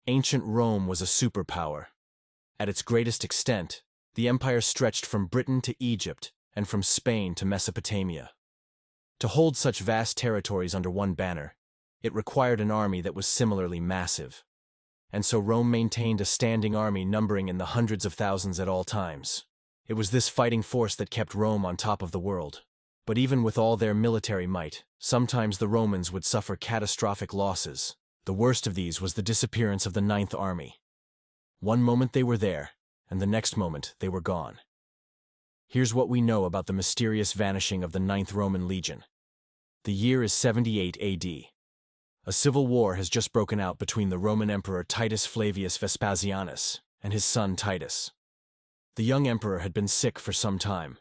Ancient Rome was a superpower. At its greatest extent, the empire stretched from Britain to Egypt and from Spain to Mesopotamia. To hold such vast territories under one banner, it required an army that was similarly massive. And so Rome maintained a standing army numbering in the hundreds of thousands at all times. It was this fighting force that kept Rome on top of the world. But even with all their military might, sometimes the Romans would suffer catastrophic losses. The worst of these was the disappearance of the Ninth Army. One moment they were there, and the next moment they were gone. Here's what we know about the mysterious vanishing of the Ninth Roman Legion. The year is 78 AD. A civil war has just broken out between the Roman Emperor Titus Flavius Vespasianus and his son Titus. The young emperor had been sick for some time,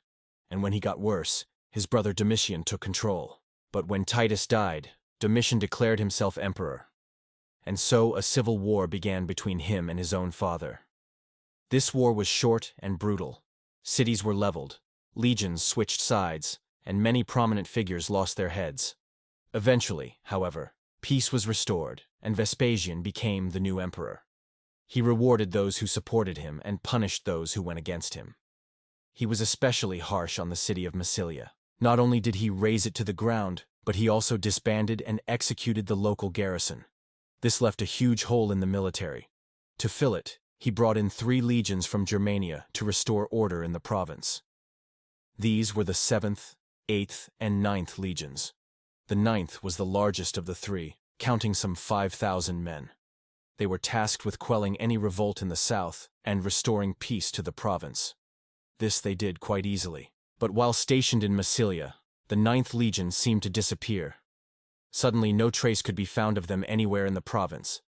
and when he got worse, his brother Domitian took control. But when Titus died, Domitian declared himself emperor. And so a civil war began between him and his own father. This war was short and brutal. Cities were leveled, legions switched sides, and many prominent figures lost their heads. Eventually, however, peace was restored, and Vespasian became the new emperor. He rewarded those who supported him and punished those who went against him. He was especially harsh on the city of Massilia. Not only did he raze it to the ground, but he also disbanded and executed the local garrison. This left a huge hole in the military. To fill it, he brought in 3 legions from Germania to restore order in the province. These were the 7th, 8th, and 9th legions. The 9th was the largest of the 3, counting some 5,000 men. They were tasked with quelling any revolt in the south and restoring peace to the province. This they did quite easily. But while stationed in Massilia, the 9th Legion seemed to disappear. Suddenly no trace could be found of them anywhere in the province.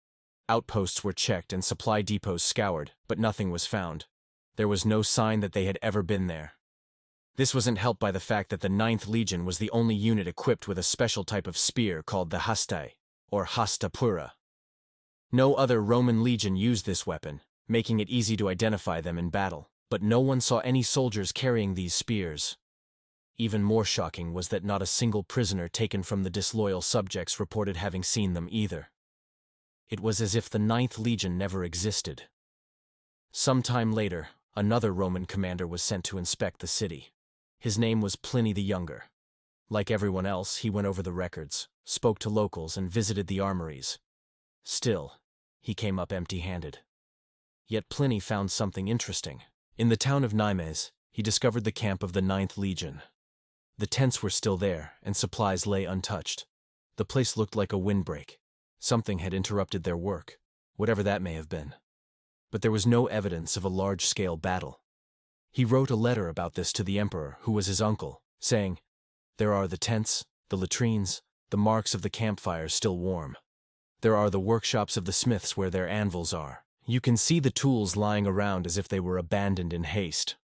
Outposts were checked and supply depots scoured, but nothing was found. There was no sign that they had ever been there. This wasn't helped by the fact that the 9th Legion was the only unit equipped with a special type of spear called the hastae, or hasta pura. No other Roman legion used this weapon, making it easy to identify them in battle, but no one saw any soldiers carrying these spears. Even more shocking was that not a single prisoner taken from the disloyal subjects reported having seen them either. It was as if the 9th Legion never existed. Some time later, another Roman commander was sent to inspect the city. His name was Pliny the Younger. Like everyone else, he went over the records, spoke to locals, and visited the armories. Still, he came up empty-handed. Yet Pliny found something interesting. In the town of Nimes, he discovered the camp of the 9th Legion. The tents were still there, and supplies lay untouched. The place looked like a windbreak. Something had interrupted their work, whatever that may have been. But there was no evidence of a large-scale battle. He wrote a letter about this to the emperor, who was his uncle, saying, "There are the tents, the latrines, the marks of the campfires still warm. There are the workshops of the smiths where their anvils are. You can see the tools lying around as if they were abandoned in haste.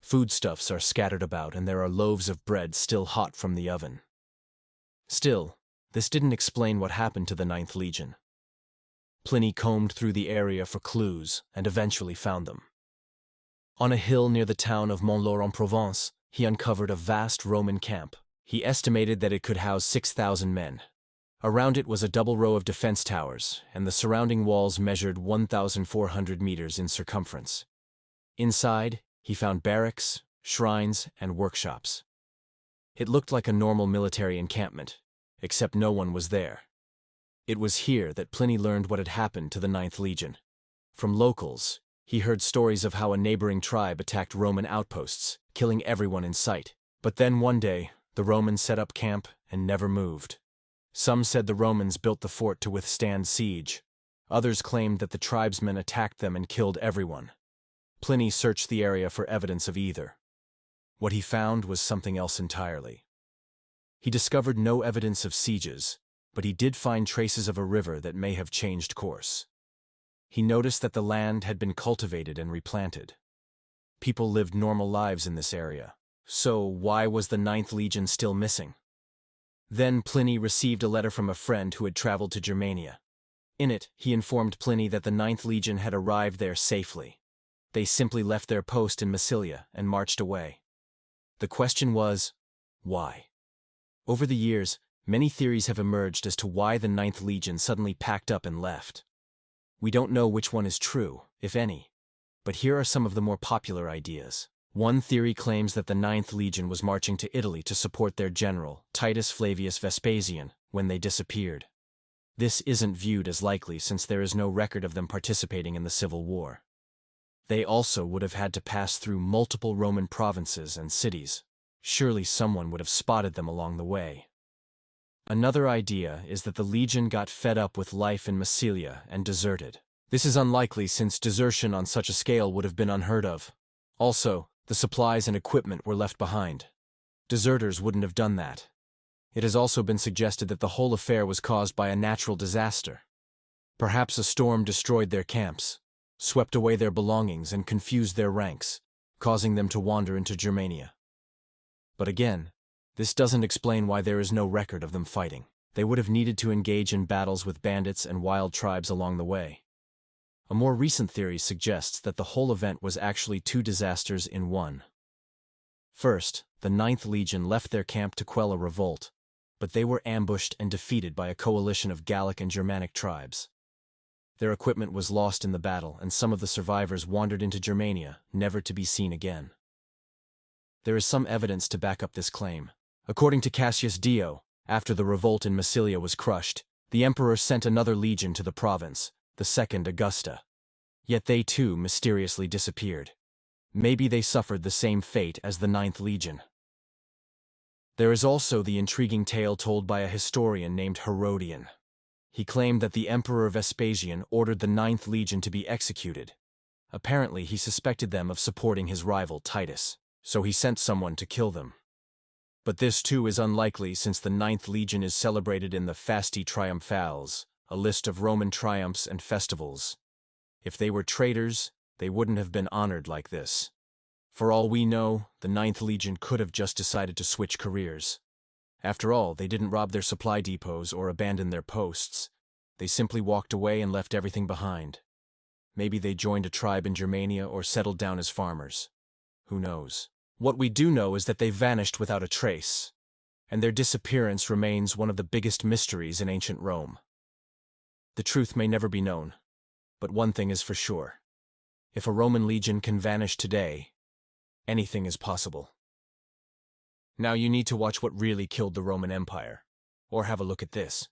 Foodstuffs are scattered about, and there are loaves of bread still hot from the oven." Still, this didn't explain what happened to the 9th Legion. Pliny combed through the area for clues and eventually found them. On a hill near the town of Montlaur-en-Provence, he uncovered a vast Roman camp. He estimated that it could house 6,000 men. Around it was a double row of defense towers, and the surrounding walls measured 1,400 meters in circumference. Inside, he found barracks, shrines, and workshops. It looked like a normal military encampment, except no one was there. It was here that Pliny learned what had happened to the 9th Legion. From locals, he heard stories of how a neighboring tribe attacked Roman outposts, killing everyone in sight. But then one day, the Romans set up camp and never moved. Some said the Romans built the fort to withstand siege. Others claimed that the tribesmen attacked them and killed everyone. Pliny searched the area for evidence of either. What he found was something else entirely. He discovered no evidence of sieges, but he did find traces of a river that may have changed course. He noticed that the land had been cultivated and replanted. People lived normal lives in this area. So why was the 9th Legion still missing? Then Pliny received a letter from a friend who had traveled to Germania. In it, he informed Pliny that the 9th Legion had arrived there safely. They simply left their post in Massilia and marched away. The question was, why? Over the years, many theories have emerged as to why the 9th Legion suddenly packed up and left. We don't know which one is true, if any. But here are some of the more popular ideas. One theory claims that the Ninth Legion was marching to Italy to support their general, Titus Flavius Vespasian, when they disappeared. This isn't viewed as likely since there is no record of them participating in the Civil War. They also would have had to pass through multiple Roman provinces and cities. Surely someone would have spotted them along the way. Another idea is that the legion got fed up with life in Massilia and deserted. This is unlikely since desertion on such a scale would have been unheard of. Also, the supplies and equipment were left behind. Deserters wouldn't have done that. It has also been suggested that the whole affair was caused by a natural disaster. Perhaps a storm destroyed their camps, swept away their belongings and confused their ranks, causing them to wander into Germania. But again, this doesn't explain why there is no record of them fighting. They would have needed to engage in battles with bandits and wild tribes along the way. A more recent theory suggests that the whole event was actually two disasters in one. First, the Ninth Legion left their camp to quell a revolt, but they were ambushed and defeated by a coalition of Gallic and Germanic tribes. Their equipment was lost in the battle, and some of the survivors wandered into Germania, never to be seen again. There is some evidence to back up this claim. According to Cassius Dio, after the revolt in Massilia was crushed, the emperor sent another legion to the province, the Second Augusta. Yet they too mysteriously disappeared. Maybe they suffered the same fate as the Ninth Legion. There is also the intriguing tale told by a historian named Herodian. He claimed that the Emperor Vespasian ordered the Ninth Legion to be executed. Apparently he suspected them of supporting his rival Titus, so he sent someone to kill them. But this too is unlikely since the Ninth Legion is celebrated in the Fasti Triumphales, a list of Roman triumphs and festivals. If they were traitors, they wouldn't have been honored like this. For all we know, the Ninth Legion could have just decided to switch careers. After all, they didn't rob their supply depots or abandon their posts. They simply walked away and left everything behind. Maybe they joined a tribe in Germania or settled down as farmers. Who knows? What we do know is that they vanished without a trace, and their disappearance remains one of the biggest mysteries in ancient Rome. The truth may never be known, but one thing is for sure. If a Roman legion can vanish today, anything is possible. Now you need to watch what really killed the Roman Empire, or have a look at this.